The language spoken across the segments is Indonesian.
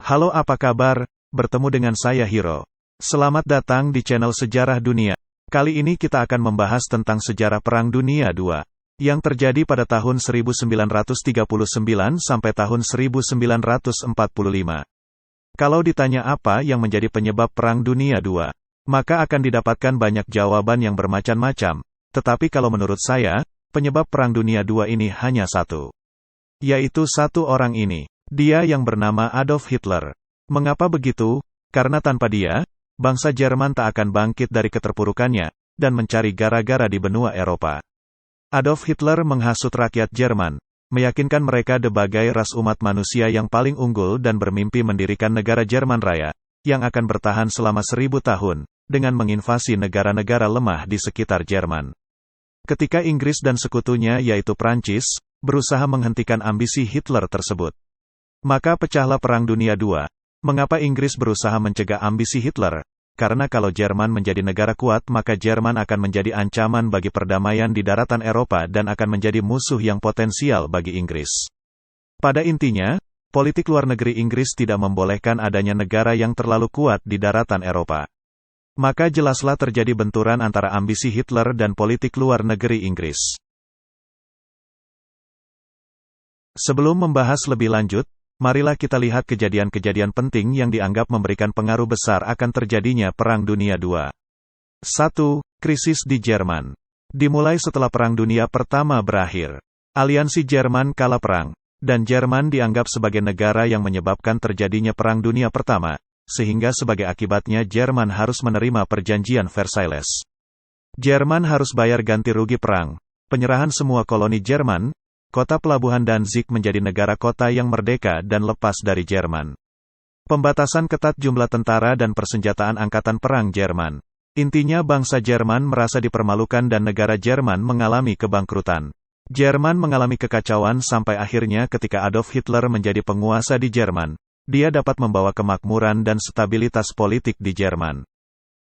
Halo, apa kabar? Bertemu dengan saya Hiro. Selamat datang di channel Sejarah Dunia. Kali ini kita akan membahas tentang sejarah Perang Dunia II yang terjadi pada tahun 1939 sampai tahun 1945. Kalau ditanya apa yang menjadi penyebab Perang Dunia II, maka akan didapatkan banyak jawaban yang bermacam-macam. Tetapi kalau menurut saya, penyebab Perang Dunia II ini hanya satu. Yaitu satu orang ini. Dia yang bernama Adolf Hitler. Mengapa begitu? Karena tanpa dia, bangsa Jerman tak akan bangkit dari keterpurukannya, dan mencari gara-gara di benua Eropa. Adolf Hitler menghasut rakyat Jerman, meyakinkan mereka sebagai ras umat manusia yang paling unggul dan bermimpi mendirikan negara Jerman Raya, yang akan bertahan selama 1000 tahun, dengan menginvasi negara-negara lemah di sekitar Jerman. Ketika Inggris dan sekutunya yaitu Prancis, berusaha menghentikan ambisi Hitler tersebut, maka pecahlah Perang Dunia II. Mengapa Inggris berusaha mencegah ambisi Hitler? Karena kalau Jerman menjadi negara kuat maka Jerman akan menjadi ancaman bagi perdamaian di daratan Eropa dan akan menjadi musuh yang potensial bagi Inggris. Pada intinya, politik luar negeri Inggris tidak membolehkan adanya negara yang terlalu kuat di daratan Eropa. Maka jelaslah terjadi benturan antara ambisi Hitler dan politik luar negeri Inggris. Sebelum membahas lebih lanjut, marilah kita lihat kejadian-kejadian penting yang dianggap memberikan pengaruh besar akan terjadinya Perang Dunia II. 1. Krisis di Jerman. Dimulai setelah Perang Dunia Pertama berakhir. Aliansi Jerman kalah perang, dan Jerman dianggap sebagai negara yang menyebabkan terjadinya Perang Dunia Pertama, sehingga sebagai akibatnya Jerman harus menerima Perjanjian Versailles. Jerman harus bayar ganti rugi perang, penyerahan semua koloni Jerman. Kota pelabuhan Danzig menjadi negara kota yang merdeka dan lepas dari Jerman. Pembatasan ketat jumlah tentara dan persenjataan angkatan perang Jerman. Intinya bangsa Jerman merasa dipermalukan dan negara Jerman mengalami kebangkrutan. Jerman mengalami kekacauan sampai akhirnya ketika Adolf Hitler menjadi penguasa di Jerman, dia dapat membawa kemakmuran dan stabilitas politik di Jerman.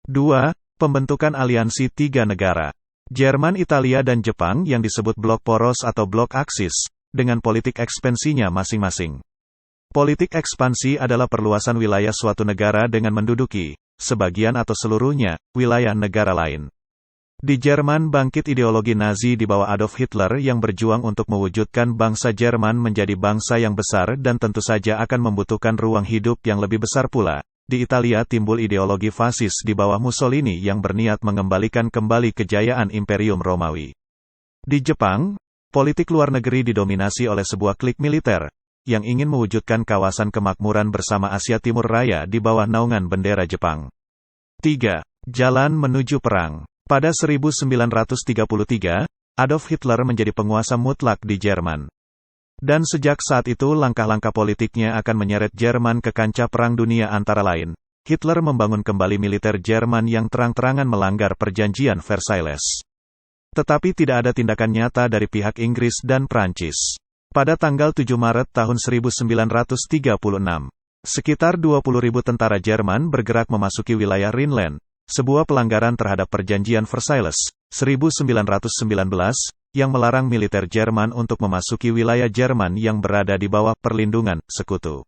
2. Pembentukan aliansi tiga negara. Jerman, Italia dan Jepang yang disebut blok poros atau blok Aksis, dengan politik ekspansinya masing-masing. Politik ekspansi adalah perluasan wilayah suatu negara dengan menduduki, sebagian atau seluruhnya, wilayah negara lain. Di Jerman bangkit ideologi Nazi di bawah Adolf Hitler yang berjuang untuk mewujudkan bangsa Jerman menjadi bangsa yang besar dan tentu saja akan membutuhkan ruang hidup yang lebih besar pula. Di Italia timbul ideologi fasis di bawah Mussolini yang berniat mengembalikan kembali kejayaan Imperium Romawi. Di Jepang, politik luar negeri didominasi oleh sebuah klik militer, yang ingin mewujudkan kawasan kemakmuran bersama Asia Timur Raya di bawah naungan bendera Jepang. 3. Jalan menuju perang. Pada 1933, Adolf Hitler menjadi penguasa mutlak di Jerman. Dan sejak saat itu langkah-langkah politiknya akan menyeret Jerman ke kancah Perang Dunia antara lain. Hitler membangun kembali militer Jerman yang terang-terangan melanggar Perjanjian Versailles. Tetapi tidak ada tindakan nyata dari pihak Inggris dan Prancis. Pada tanggal 7 Maret tahun 1936, sekitar 20.000 tentara Jerman bergerak memasuki wilayah Rhineland, sebuah pelanggaran terhadap Perjanjian Versailles, 1919, yang melarang militer Jerman untuk memasuki wilayah Jerman yang berada di bawah perlindungan sekutu.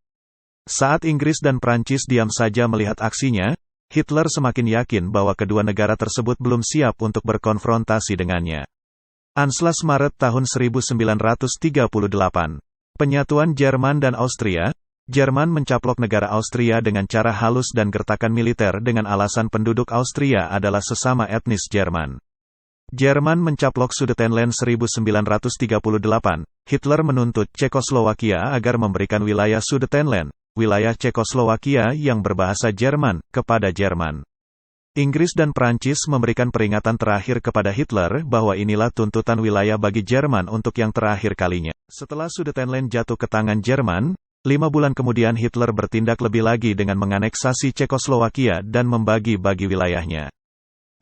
Saat Inggris dan Prancis diam saja melihat aksinya, Hitler semakin yakin bahwa kedua negara tersebut belum siap untuk berkonfrontasi dengannya. Anschluss Maret tahun 1938. Penyatuan Jerman dan Austria. Jerman mencaplok negara Austria dengan cara halus dan gertakan militer dengan alasan penduduk Austria adalah sesama etnis Jerman. Jerman mencaplok Sudetenland 1938. Hitler menuntut Cekoslowakia agar memberikan wilayah Sudetenland, wilayah Cekoslowakia yang berbahasa Jerman, kepada Jerman. Inggris dan Prancis memberikan peringatan terakhir kepada Hitler bahwa inilah tuntutan wilayah bagi Jerman untuk yang terakhir kalinya. Setelah Sudetenland jatuh ke tangan Jerman, 5 bulan kemudian Hitler bertindak lebih lagi dengan menganeksasi Cekoslowakia dan membagi-bagi wilayahnya.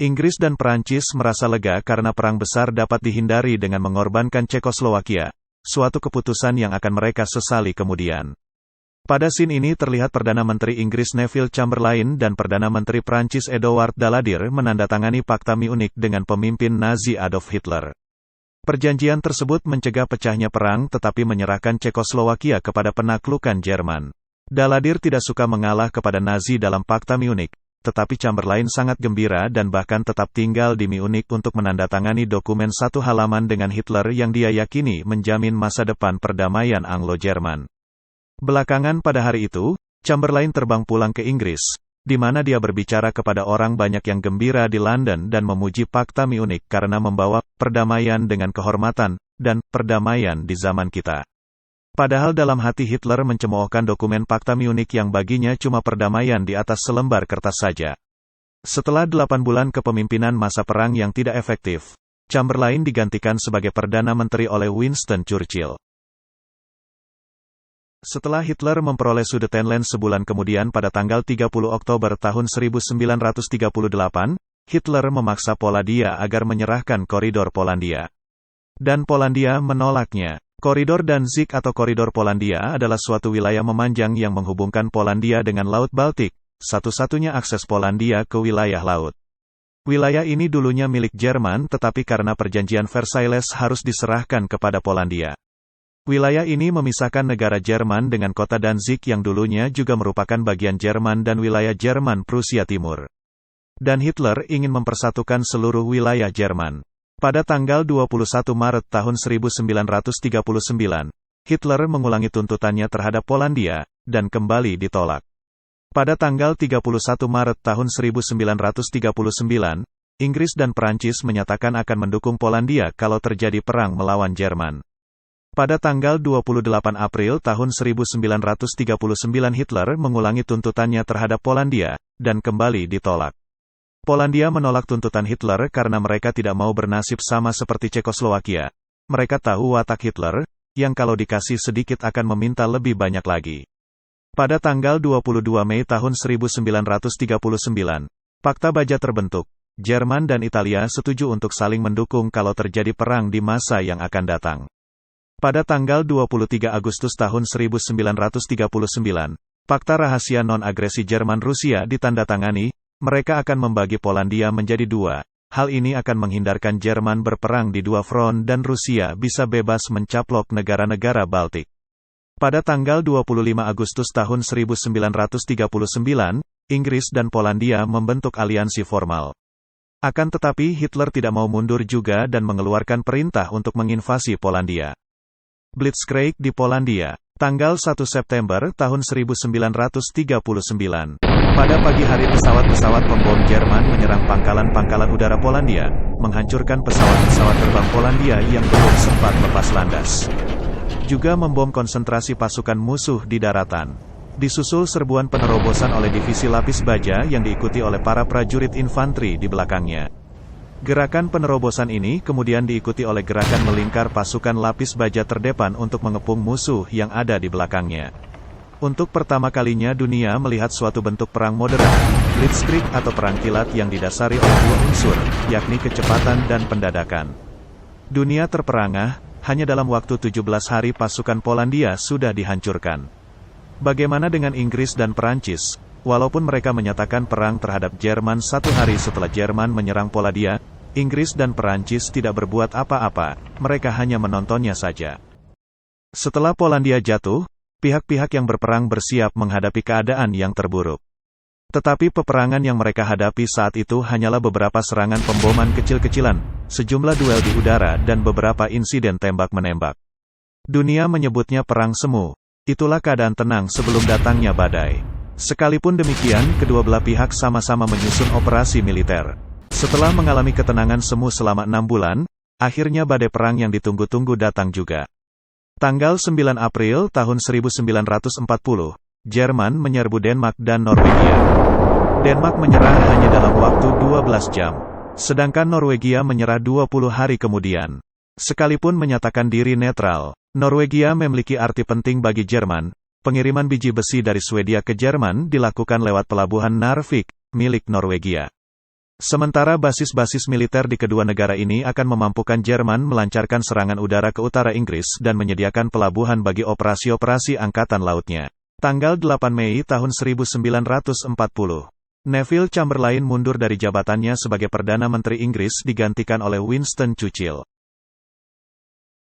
Inggris dan Prancis merasa lega karena perang besar dapat dihindari dengan mengorbankan Cekoslowakia, suatu keputusan yang akan mereka sesali kemudian. Pada scene ini terlihat Perdana Menteri Inggris Neville Chamberlain dan Perdana Menteri Prancis Edouard Daladier menandatangani Fakta Munich dengan pemimpin Nazi Adolf Hitler. Perjanjian tersebut mencegah pecahnya perang tetapi menyerahkan Cekoslowakia kepada penaklukan Jerman. Daladier tidak suka mengalah kepada Nazi dalam Fakta Munich, tetapi Chamberlain sangat gembira dan bahkan tetap tinggal di Munich untuk menandatangani dokumen 1 halaman dengan Hitler yang dia yakini menjamin masa depan perdamaian Anglo-Jerman. Belakangan pada hari itu, Chamberlain terbang pulang ke Inggris, di mana dia berbicara kepada orang banyak yang gembira di London dan memuji Fakta Munich karena membawa perdamaian dengan kehormatan dan perdamaian di zaman kita. Padahal dalam hati Hitler mencemoohkan dokumen Fakta Munich yang baginya cuma perdamaian di atas selembar kertas saja. Setelah 8 bulan kepemimpinan masa perang yang tidak efektif, Chamberlain digantikan sebagai Perdana Menteri oleh Winston Churchill. Setelah Hitler memperoleh Sudetenland sebulan kemudian pada tanggal 30 Oktober tahun 1938, Hitler memaksa Polandia agar menyerahkan koridor Polandia. Dan Polandia menolaknya. Koridor Danzig atau Koridor Polandia adalah suatu wilayah memanjang yang menghubungkan Polandia dengan Laut Baltik, satu-satunya akses Polandia ke wilayah laut. Wilayah ini dulunya milik Jerman tetapi karena perjanjian Versailles harus diserahkan kepada Polandia. Wilayah ini memisahkan negara Jerman dengan kota Danzig yang dulunya juga merupakan bagian Jerman dan wilayah Jerman Prusia Timur. Dan Hitler ingin mempersatukan seluruh wilayah Jerman. Pada tanggal 21 Maret tahun 1939, Hitler mengulangi tuntutannya terhadap Polandia, dan kembali ditolak. Pada tanggal 31 Maret tahun 1939, Inggris dan Perancis menyatakan akan mendukung Polandia kalau terjadi perang melawan Jerman. Pada tanggal 28 April tahun 1939 Hitler mengulangi tuntutannya terhadap Polandia, dan kembali ditolak. Polandia menolak tuntutan Hitler karena mereka tidak mau bernasib sama seperti Cekoslowakia. Mereka tahu watak Hitler, yang kalau dikasih sedikit akan meminta lebih banyak lagi. Pada tanggal 22 Mei tahun 1939, Fakta Baja terbentuk. Jerman dan Italia setuju untuk saling mendukung kalau terjadi perang di masa yang akan datang. Pada tanggal 23 Agustus tahun 1939, Fakta Rahasia Non-Agresi Jerman-Rusia ditandatangani. Mereka akan membagi Polandia menjadi 2. Hal ini akan menghindarkan Jerman berperang di 2 front dan Rusia bisa bebas mencaplok negara-negara Baltik. Pada tanggal 25 Agustus tahun 1939, Inggris dan Polandia membentuk aliansi formal. Akan tetapi Hitler tidak mau mundur juga dan mengeluarkan perintah untuk menginvasi Polandia. Blitzkrieg di Polandia. Tanggal 1 September tahun 1939. Pada pagi hari pesawat-pesawat pembom Jerman menyerang pangkalan-pangkalan udara Polandia, menghancurkan pesawat-pesawat terbang Polandia yang belum sempat lepas landas. Juga membom konsentrasi pasukan musuh di daratan. Disusul serbuan penerobosan oleh divisi lapis baja yang diikuti oleh para prajurit infanteri di belakangnya. Gerakan penerobosan ini kemudian diikuti oleh gerakan melingkar pasukan lapis baja terdepan untuk mengepung musuh yang ada di belakangnya. Untuk pertama kalinya dunia melihat suatu bentuk perang modern, Blitzkrieg atau perang kilat yang didasari oleh 2 unsur, yakni kecepatan dan pendadakan. Dunia terperangah, hanya dalam waktu 17 hari pasukan Polandia sudah dihancurkan. Bagaimana dengan Inggris dan Perancis? Walaupun mereka menyatakan perang terhadap Jerman 1 hari setelah Jerman menyerang Polandia, Inggris dan Perancis tidak berbuat apa-apa, mereka hanya menontonnya saja. Setelah Polandia jatuh, pihak-pihak yang berperang bersiap menghadapi keadaan yang terburuk. Tetapi peperangan yang mereka hadapi saat itu hanyalah beberapa serangan pemboman kecil-kecilan, sejumlah duel di udara dan beberapa insiden tembak-menembak. Dunia menyebutnya perang semu. Itulah keadaan tenang sebelum datangnya badai. Sekalipun demikian, kedua belah pihak sama-sama menyusun operasi militer. Setelah mengalami ketenangan semu selama 6 bulan, akhirnya badai perang yang ditunggu-tunggu datang juga. Tanggal 9 April tahun 1940, Jerman menyerbu Denmark dan Norwegia. Denmark menyerah hanya dalam waktu 12 jam. Sedangkan Norwegia menyerah 20 hari kemudian. Sekalipun menyatakan diri netral, Norwegia memiliki arti penting bagi Jerman. Pengiriman biji besi dari Swedia ke Jerman dilakukan lewat pelabuhan Narvik, milik Norwegia. Sementara basis-basis militer di kedua negara ini akan memampukan Jerman melancarkan serangan udara ke utara Inggris dan menyediakan pelabuhan bagi operasi-operasi angkatan lautnya. Tanggal 8 Mei tahun 1940. Neville Chamberlain mundur dari jabatannya sebagai Perdana Menteri Inggris digantikan oleh Winston Churchill.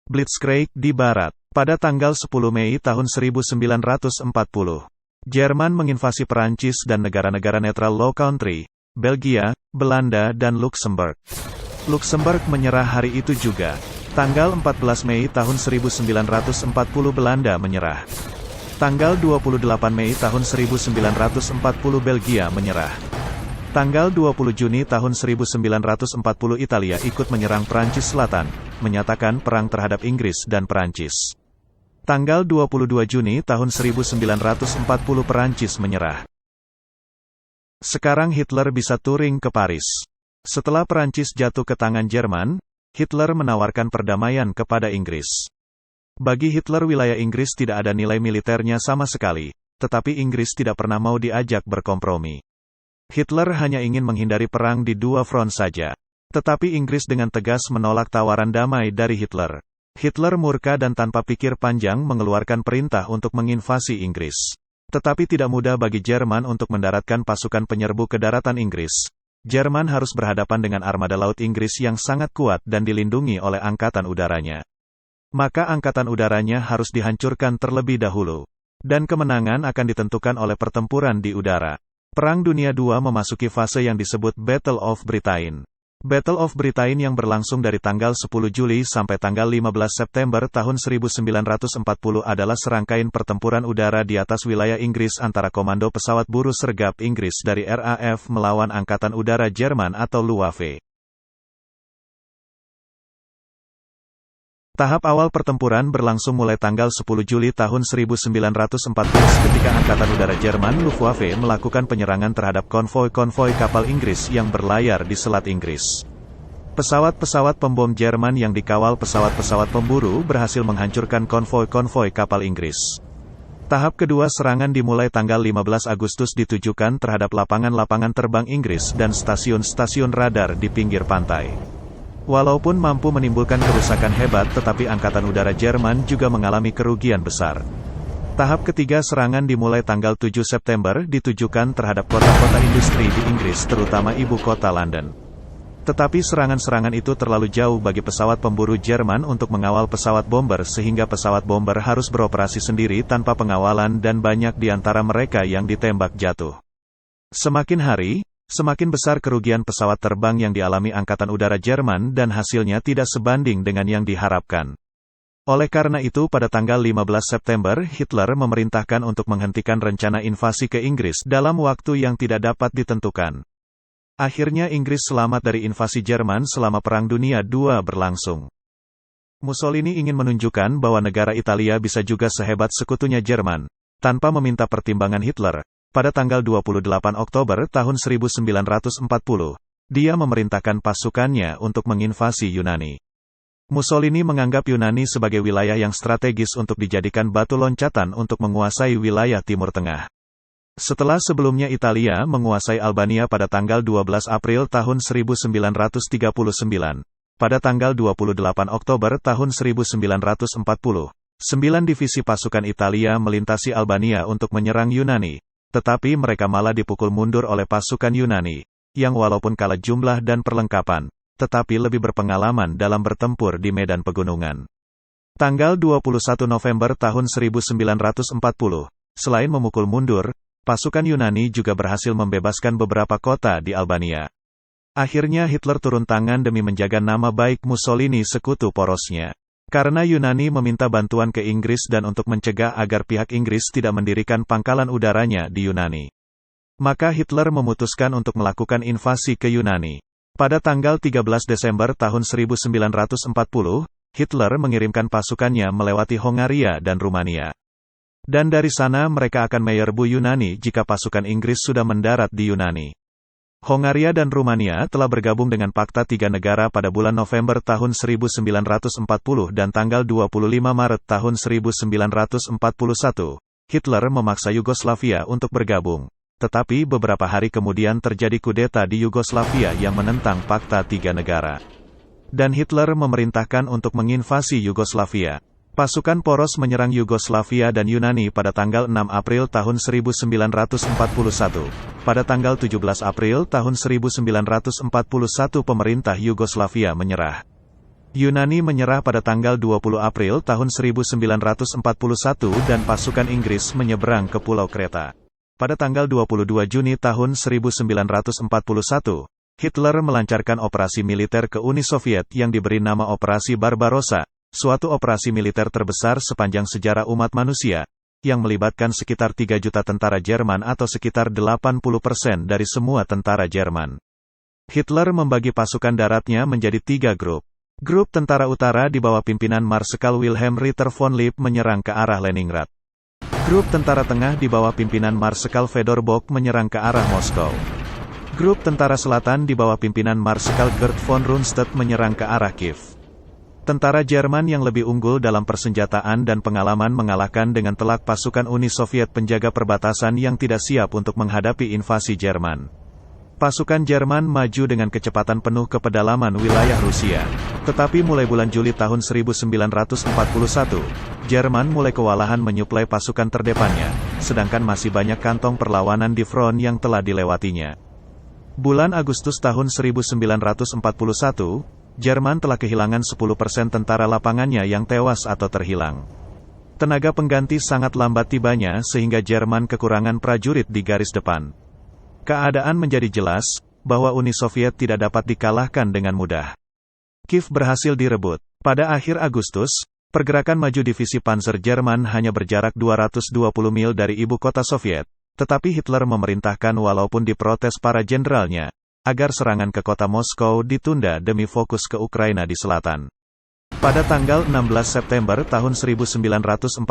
Blitzkrieg di Barat. Pada tanggal 10 Mei tahun 1940. Jerman menginvasi Perancis dan negara-negara netral Low Country, Belgia, Belanda dan Luxembourg. Luxembourg menyerah hari itu juga. Tanggal 14 Mei tahun 1940 Belanda menyerah. Tanggal 28 Mei tahun 1940 Belgia menyerah. Tanggal 20 Juni tahun 1940 Italia ikut menyerang Perancis Selatan, menyatakan perang terhadap Inggris dan Perancis. Tanggal 22 Juni tahun 1940 Perancis menyerah. Sekarang Hitler bisa touring ke Paris. Setelah Perancis jatuh ke tangan Jerman, Hitler menawarkan perdamaian kepada Inggris. Bagi Hitler wilayah Inggris tidak ada nilai militernya sama sekali, tetapi Inggris tidak pernah mau diajak berkompromi. Hitler hanya ingin menghindari perang di dua front saja. Tetapi Inggris dengan tegas menolak tawaran damai dari Hitler. Hitler murka dan tanpa pikir panjang mengeluarkan perintah untuk menginvasi Inggris. Tetapi tidak mudah bagi Jerman untuk mendaratkan pasukan penyerbu ke daratan Inggris. Jerman harus berhadapan dengan armada laut Inggris yang sangat kuat dan dilindungi oleh angkatan udaranya. Maka angkatan udaranya harus dihancurkan terlebih dahulu. Dan kemenangan akan ditentukan oleh pertempuran di udara. Perang Dunia II memasuki fase yang disebut Battle of Britain. Battle of Britain yang berlangsung dari tanggal 10 Juli sampai tanggal 15 September tahun 1940 adalah serangkaian pertempuran udara di atas wilayah Inggris antara Komando Pesawat Buruh Sergap Inggris dari RAF melawan Angkatan Udara Jerman atau Luftwaffe. Tahap awal pertempuran berlangsung mulai tanggal 10 Juli tahun 1940 ketika Angkatan Udara Jerman Luftwaffe melakukan penyerangan terhadap konvoi-konvoi kapal Inggris yang berlayar di Selat Inggris. Pesawat-pesawat pembom Jerman yang dikawal pesawat-pesawat pemburu berhasil menghancurkan konvoi-konvoi kapal Inggris. Tahap kedua serangan dimulai tanggal 15 Agustus ditujukan terhadap lapangan-lapangan terbang Inggris dan stasiun-stasiun radar di pinggir pantai. Walaupun mampu menimbulkan kerusakan hebat tetapi Angkatan Udara Jerman juga mengalami kerugian besar. Tahap ketiga serangan dimulai tanggal 7 September ditujukan terhadap kota-kota industri di Inggris terutama ibu kota London. Tetapi serangan-serangan itu terlalu jauh bagi pesawat pemburu Jerman untuk mengawal pesawat bomber sehingga pesawat bomber harus beroperasi sendiri tanpa pengawalan dan banyak di antara mereka yang ditembak jatuh. Semakin hari, semakin besar kerugian pesawat terbang yang dialami Angkatan Udara Jerman dan hasilnya tidak sebanding dengan yang diharapkan. Oleh karena itu pada tanggal 15 September Hitler memerintahkan untuk menghentikan rencana invasi ke Inggris dalam waktu yang tidak dapat ditentukan. Akhirnya Inggris selamat dari invasi Jerman selama Perang Dunia II berlangsung. Mussolini ingin menunjukkan bahwa negara Italia bisa juga sehebat sekutunya Jerman, tanpa meminta pertimbangan Hitler. Pada tanggal 28 Oktober tahun 1940, dia memerintahkan pasukannya untuk menginvasi Yunani. Mussolini menganggap Yunani sebagai wilayah yang strategis untuk dijadikan batu loncatan untuk menguasai wilayah Timur Tengah. Setelah sebelumnya Italia menguasai Albania pada tanggal 12 April tahun 1939, pada tanggal 28 Oktober tahun 1940, 9 divisi pasukan Italia melintasi Albania untuk menyerang Yunani. Tetapi mereka malah dipukul mundur oleh pasukan Yunani, yang walaupun kalah jumlah dan perlengkapan, tetapi lebih berpengalaman dalam bertempur di medan pegunungan. Tanggal 21 November tahun 1940, selain memukul mundur, pasukan Yunani juga berhasil membebaskan beberapa kota di Albania. Akhirnya Hitler turun tangan demi menjaga nama baik Mussolini sekutu porosnya. Karena Yunani meminta bantuan ke Inggris dan untuk mencegah agar pihak Inggris tidak mendirikan pangkalan udaranya di Yunani. Maka Hitler memutuskan untuk melakukan invasi ke Yunani. Pada tanggal 13 Desember tahun 1940, Hitler mengirimkan pasukannya melewati Hongaria dan Rumania. Dan dari sana mereka akan menyerbu Yunani jika pasukan Inggris sudah mendarat di Yunani. Hongaria dan Rumania telah bergabung dengan Pakta Tiga Negara pada bulan November tahun 1940 dan tanggal 25 Maret tahun 1941, Hitler memaksa Yugoslavia untuk bergabung. Tetapi beberapa hari kemudian terjadi kudeta di Yugoslavia yang menentang Pakta Tiga Negara. Dan Hitler memerintahkan untuk menginvasi Yugoslavia. Pasukan poros menyerang Yugoslavia dan Yunani pada tanggal 6 April tahun 1941. Pada tanggal 17 April tahun 1941 pemerintah Yugoslavia menyerah. Yunani menyerah pada tanggal 20 April tahun 1941 dan pasukan Inggris menyeberang ke Pulau Kreta. Pada tanggal 22 Juni tahun 1941, Hitler melancarkan operasi militer ke Uni Soviet yang diberi nama Operasi Barbarossa, suatu operasi militer terbesar sepanjang sejarah umat manusia, yang melibatkan sekitar 3 juta tentara Jerman atau sekitar 80% dari semua tentara Jerman. Hitler membagi pasukan daratnya menjadi 3 grup. Grup tentara utara di bawah pimpinan Marskal Wilhelm Ritter von Lippe menyerang ke arah Leningrad. Grup tentara tengah di bawah pimpinan Marskal Fedor Bock menyerang ke arah Moskow. Grup tentara selatan di bawah pimpinan Marskal Gerd von Rundstedt menyerang ke arah Kiev. Tentara Jerman yang lebih unggul dalam persenjataan dan pengalaman mengalahkan dengan telak pasukan Uni Soviet penjaga perbatasan yang tidak siap untuk menghadapi invasi Jerman. Pasukan Jerman maju dengan kecepatan penuh ke pedalaman wilayah Rusia. Tetapi mulai bulan Juli tahun 1941, Jerman mulai kewalahan menyuplai pasukan terdepannya, sedangkan masih banyak kantong perlawanan di front yang telah dilewatinya. Bulan Agustus tahun 1941, Jerman telah kehilangan 10% tentara lapangannya yang tewas atau terhilang. Tenaga pengganti sangat lambat tibanya sehingga Jerman kekurangan prajurit di garis depan. Keadaan menjadi jelas, bahwa Uni Soviet tidak dapat dikalahkan dengan mudah. Kiev berhasil direbut. Pada akhir Agustus, pergerakan maju divisi Panzer Jerman hanya berjarak 220 mil dari ibu kota Soviet, tetapi Hitler memerintahkan walaupun diprotes para jenderalnya, agar serangan ke kota Moskow ditunda demi fokus ke Ukraina di selatan. Pada tanggal 16 September tahun 1941,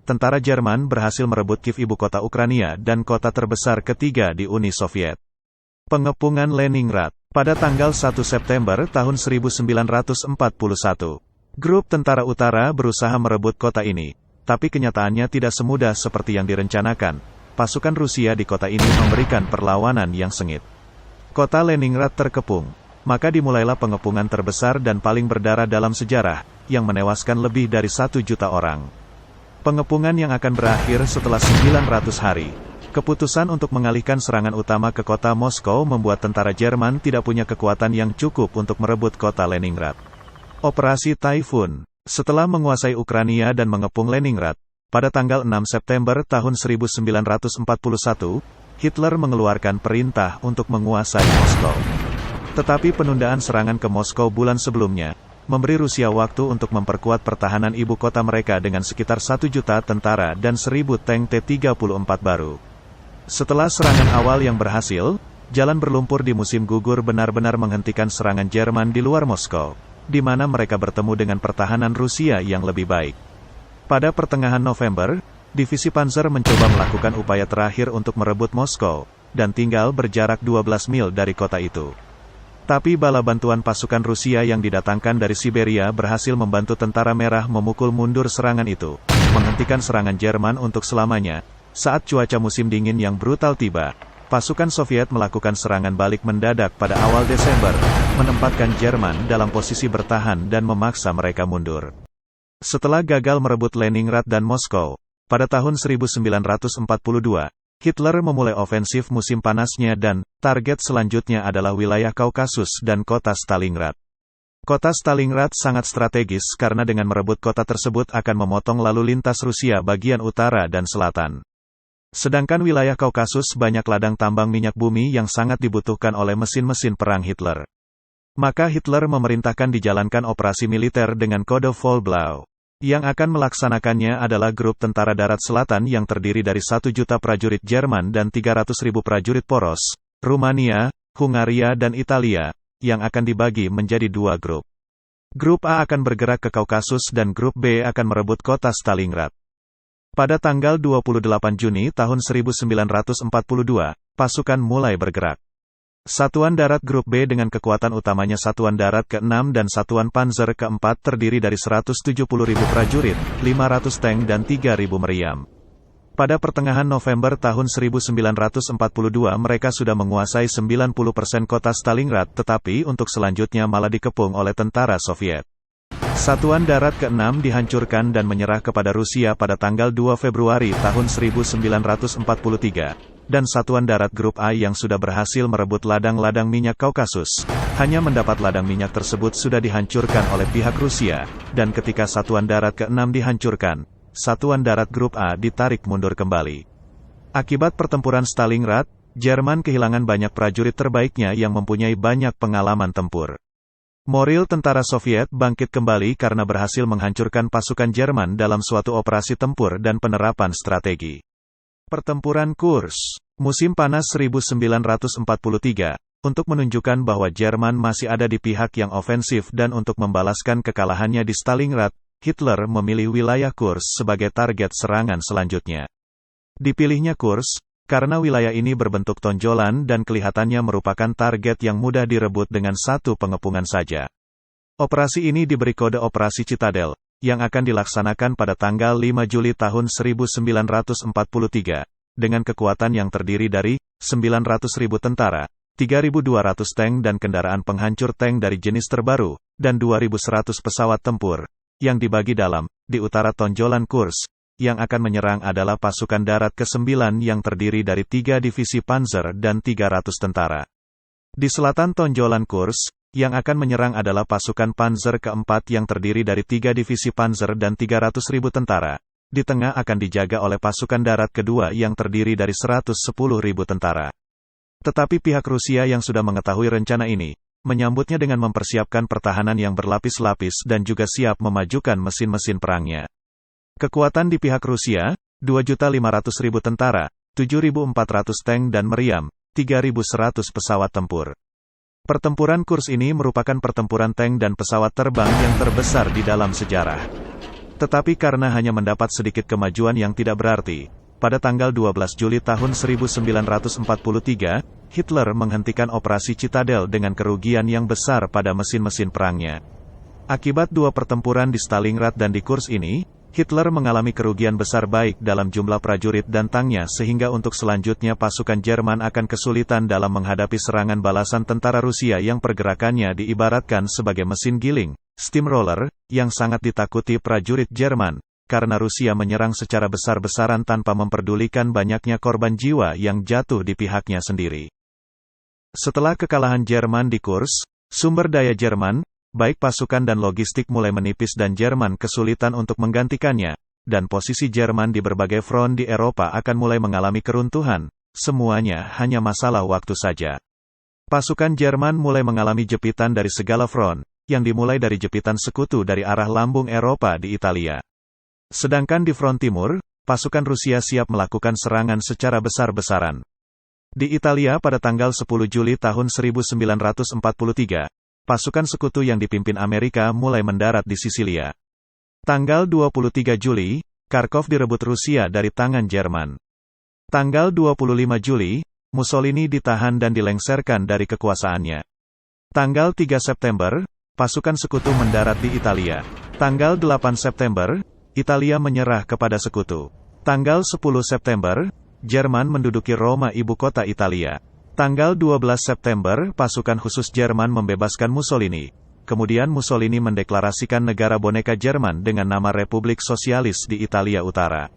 tentara Jerman berhasil merebut Kiev ibu kota Ukraina dan kota terbesar ketiga di Uni Soviet. Pengepungan Leningrad. Pada tanggal 1 September tahun 1941, grup tentara utara berusaha merebut kota ini, tapi kenyataannya tidak semudah seperti yang direncanakan. Pasukan Rusia di kota ini memberikan perlawanan yang sengit. Kota Leningrad terkepung, maka dimulailah pengepungan terbesar dan paling berdarah dalam sejarah, yang menewaskan lebih dari 1 juta orang. Pengepungan yang akan berakhir setelah 900 hari. Keputusan untuk mengalihkan serangan utama ke kota Moskow membuat tentara Jerman tidak punya kekuatan yang cukup untuk merebut kota Leningrad. Operasi Typhoon. Setelah menguasai Ukraina dan mengepung Leningrad, pada tanggal 6 September tahun 1941, Hitler mengeluarkan perintah untuk menguasai Moskow. Tetapi penundaan serangan ke Moskow bulan sebelumnya, memberi Rusia waktu untuk memperkuat pertahanan ibu kota mereka dengan sekitar 1 juta tentara dan 1.000 tank T-34 baru. Setelah serangan awal yang berhasil, jalan berlumpur di musim gugur benar-benar menghentikan serangan Jerman di luar Moskow, di mana mereka bertemu dengan pertahanan Rusia yang lebih baik. Pada pertengahan November, divisi Panzer mencoba melakukan upaya terakhir untuk merebut Moskow, dan tinggal berjarak 12 mil dari kota itu. Tapi bala bantuan pasukan Rusia yang didatangkan dari Siberia berhasil membantu tentara merah memukul mundur serangan itu, menghentikan serangan Jerman untuk selamanya. Saat cuaca musim dingin yang brutal tiba, pasukan Soviet melakukan serangan balik mendadak pada awal Desember, menempatkan Jerman dalam posisi bertahan dan memaksa mereka mundur. Setelah gagal merebut Leningrad dan Moskow, pada tahun 1942, Hitler memulai ofensif musim panasnya dan target selanjutnya adalah wilayah Kaukasus dan kota Stalingrad. Kota Stalingrad sangat strategis karena dengan merebut kota tersebut akan memotong lalu lintas Rusia bagian utara dan selatan. Sedangkan wilayah Kaukasus banyak ladang tambang minyak bumi yang sangat dibutuhkan oleh mesin-mesin perang Hitler. Maka Hitler memerintahkan dijalankan operasi militer dengan kode Vollblau. Yang akan melaksanakannya adalah grup tentara darat selatan yang terdiri dari 1 juta prajurit Jerman dan 300.000 prajurit poros, Rumania, Hungaria dan Italia, yang akan dibagi menjadi 2 grup. Grup A akan bergerak ke Kaukasus dan grup B akan merebut kota Stalingrad. Pada tanggal 28 Juni tahun 1942, pasukan mulai bergerak. Satuan Darat Grup B dengan kekuatan utamanya Satuan Darat ke-6 dan Satuan Panzer ke-4 terdiri dari 170.000 prajurit, 500 tank dan 3.000 meriam. Pada pertengahan November tahun 1942 mereka sudah menguasai 90% kota Stalingrad tetapi untuk selanjutnya malah dikepung oleh tentara Soviet. Satuan Darat ke-6 dihancurkan dan menyerah kepada Rusia pada tanggal 2 Februari tahun 1943. Dan Satuan Darat Grup A yang sudah berhasil merebut ladang-ladang minyak Kaukasus, hanya mendapat ladang minyak tersebut sudah dihancurkan oleh pihak Rusia, dan ketika Satuan Darat ke-6 dihancurkan, Satuan Darat Grup A ditarik mundur kembali. Akibat pertempuran Stalingrad, Jerman kehilangan banyak prajurit terbaiknya yang mempunyai banyak pengalaman tempur. Moral tentara Soviet bangkit kembali karena berhasil menghancurkan pasukan Jerman dalam suatu operasi tempur dan penerapan strategi. Pertempuran Kursk, musim panas 1943, untuk menunjukkan bahwa Jerman masih ada di pihak yang ofensif dan untuk membalaskan kekalahannya di Stalingrad, Hitler memilih wilayah Kursk sebagai target serangan selanjutnya. Dipilihnya Kursk, karena wilayah ini berbentuk tonjolan dan kelihatannya merupakan target yang mudah direbut dengan satu pengepungan saja. Operasi ini diberi kode Operasi Citadel, yang akan dilaksanakan pada tanggal 5 Juli tahun 1943, dengan kekuatan yang terdiri dari 900.000 tentara, 3.200 tank dan kendaraan penghancur tank dari jenis terbaru, dan 2.100 pesawat tempur, yang dibagi dalam, di utara tonjolan Kursk, yang akan menyerang adalah pasukan darat ke-9 yang terdiri dari 3 divisi panzer dan 300 tentara. Di selatan tonjolan Kursk, yang akan menyerang adalah pasukan panzer ke-4 yang terdiri dari 3 divisi panzer dan 300.000 tentara. Di tengah akan dijaga oleh pasukan darat kedua yang terdiri dari 110.000 tentara. Tetapi pihak Rusia yang sudah mengetahui rencana ini, menyambutnya dengan mempersiapkan pertahanan yang berlapis-lapis dan juga siap memajukan mesin-mesin perangnya. Kekuatan di pihak Rusia, 2.500.000 tentara, 7.400 tank dan meriam, 3.100 pesawat tempur. Pertempuran Kursk ini merupakan pertempuran tank dan pesawat terbang yang terbesar di dalam sejarah. Tetapi karena hanya mendapat sedikit kemajuan yang tidak berarti, pada tanggal 12 Juli tahun 1943, Hitler menghentikan operasi Citadel dengan kerugian yang besar pada mesin-mesin perangnya. Akibat dua pertempuran di Stalingrad dan di Kursk ini, Hitler mengalami kerugian besar baik dalam jumlah prajurit dan tanknya sehingga untuk selanjutnya pasukan Jerman akan kesulitan dalam menghadapi serangan balasan tentara Rusia yang pergerakannya diibaratkan sebagai mesin giling, steamroller, yang sangat ditakuti prajurit Jerman, karena Rusia menyerang secara besar-besaran tanpa memperdulikan banyaknya korban jiwa yang jatuh di pihaknya sendiri. Setelah kekalahan Jerman di Kursk, sumber daya Jerman, baik pasukan dan logistik mulai menipis dan Jerman kesulitan untuk menggantikannya, dan posisi Jerman di berbagai front di Eropa akan mulai mengalami keruntuhan, semuanya hanya masalah waktu saja. Pasukan Jerman mulai mengalami jepitan dari segala front, yang dimulai dari jepitan sekutu dari arah lambung Eropa di Italia. Sedangkan di front timur, pasukan Rusia siap melakukan serangan secara besar-besaran. Di Italia pada tanggal 10 Juli tahun 1943, pasukan sekutu yang dipimpin Amerika mulai mendarat di Sisilia. Tanggal 23 Juli, Kharkov direbut Rusia dari tangan Jerman. Tanggal 25 Juli, Mussolini ditahan dan dilengsarkan dari kekuasaannya. Tanggal 3 September, pasukan sekutu mendarat di Italia. Tanggal 8 September, Italia menyerah kepada sekutu. Tanggal 10 September, Jerman menduduki Roma ibu kota Italia. Tanggal 12 September, pasukan khusus Jerman membebaskan Mussolini. Kemudian Mussolini mendeklarasikan negara boneka Jerman dengan nama Republik Sosialis di Italia Utara.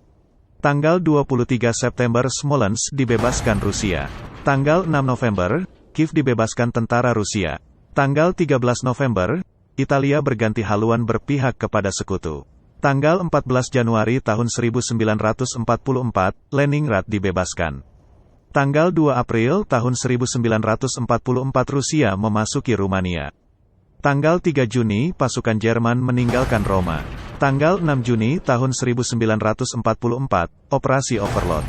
Tanggal 23 September, Smolensk dibebaskan Rusia. Tanggal 6 November, Kiev dibebaskan tentara Rusia. Tanggal 13 November, Italia berganti haluan berpihak kepada sekutu. Tanggal 14 Januari tahun 1944, Leningrad dibebaskan. Tanggal 2 April tahun 1944 Rusia memasuki Rumania. Tanggal 3 Juni pasukan Jerman meninggalkan Roma. Tanggal 6 Juni tahun 1944, Operasi Overlord.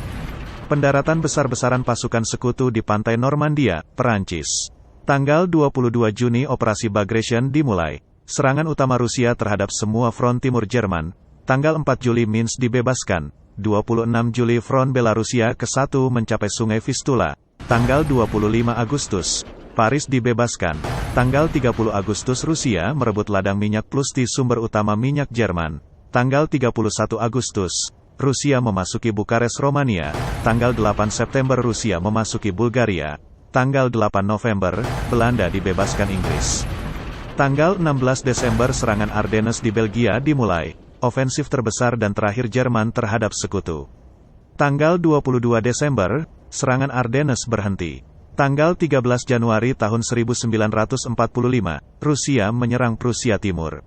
Pendaratan besar-besaran pasukan sekutu di pantai Normandia, Perancis. Tanggal 22 Juni Operasi Bagration dimulai. Serangan utama Rusia terhadap semua front timur Jerman. Tanggal 4 Juli Minsk dibebaskan. 26 Juli front Belarusia ke-1 mencapai Sungai Vistula. Tanggal 25 Agustus, Paris dibebaskan. Tanggal 30 Agustus Rusia merebut ladang minyak Ploesti sumber utama minyak Jerman. Tanggal 31 Agustus, Rusia memasuki Bukares Romania. Tanggal 8 September Rusia memasuki Bulgaria. Tanggal 8 November, Belanda dibebaskan Inggris. Tanggal 16 Desember serangan Ardennes di Belgia dimulai. Ofensif terbesar dan terakhir Jerman terhadap sekutu. Tanggal 22 Desember, serangan Ardennes berhenti. Tanggal 13 Januari tahun 1945, Rusia menyerang Prusia Timur.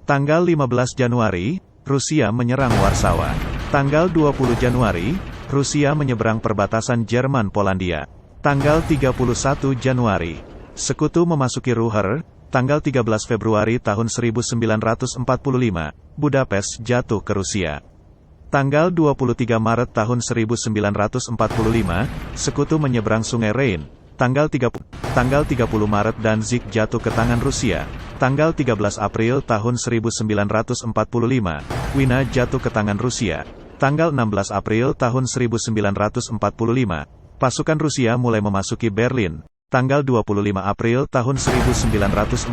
Tanggal 15 Januari, Rusia menyerang Warsawa. Tanggal 20 Januari, Rusia menyeberang perbatasan Jerman-Polandia. Tanggal 31 Januari, Sekutu memasuki Ruhr. Tanggal 13 Februari tahun 1945, Budapest jatuh ke Rusia. Tanggal 23 Maret tahun 1945, Sekutu menyeberang Sungai Rhine. Tanggal 30 Maret Danzig jatuh ke tangan Rusia. Tanggal 13 April tahun 1945, Wina jatuh ke tangan Rusia. Tanggal 16 April tahun 1945, pasukan Rusia mulai memasuki Berlin. Tanggal 25 April tahun 1945,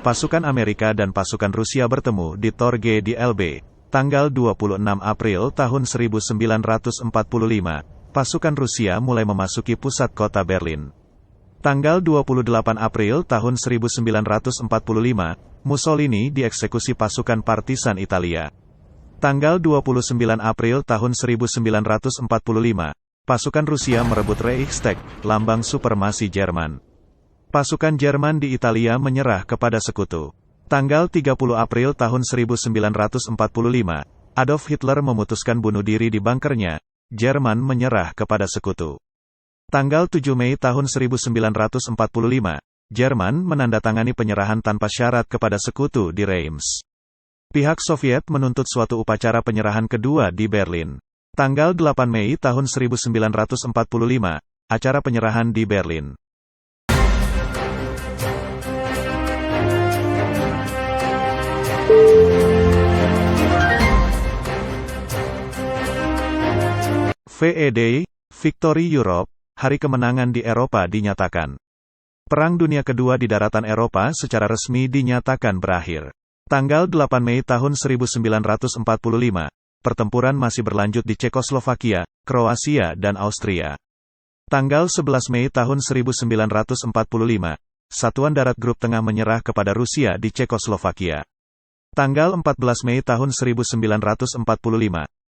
pasukan Amerika dan pasukan Rusia bertemu di Torge di Elbe. Tanggal 26 April tahun 1945, pasukan Rusia mulai memasuki pusat kota Berlin. Tanggal 28 April tahun 1945, Mussolini dieksekusi pasukan partisan Italia. Tanggal 29 April tahun 1945, pasukan Rusia merebut Reichstag, lambang supremasi Jerman. Pasukan Jerman di Italia menyerah kepada Sekutu. Tanggal 30 April tahun 1945, Adolf Hitler memutuskan bunuh diri di bunkernya. Jerman menyerah kepada Sekutu. Tanggal 7 Mei tahun 1945, Jerman menandatangani penyerahan tanpa syarat kepada Sekutu di Reims. Pihak Soviet menuntut suatu upacara penyerahan kedua di Berlin. Tanggal 8 Mei tahun 1945, acara penyerahan di Berlin. VED, Victory Europe, Hari Kemenangan di Eropa dinyatakan. Perang Dunia Kedua di daratan Eropa secara resmi dinyatakan berakhir. Tanggal 8 Mei tahun 1945, pertempuran masih berlanjut di Cekoslovakia, Kroasia dan Austria. Tanggal 11 Mei tahun 1945, Satuan Darat Grup Tengah menyerah kepada Rusia di Cekoslovakia. Tanggal 14 Mei tahun 1945,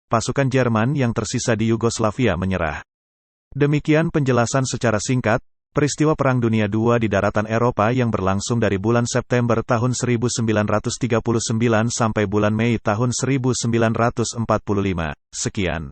pasukan Jerman yang tersisa di Yugoslavia menyerah. Demikian penjelasan secara singkat, peristiwa Perang Dunia II di daratan Eropa yang berlangsung dari bulan September tahun 1939 sampai bulan Mei tahun 1945. Sekian.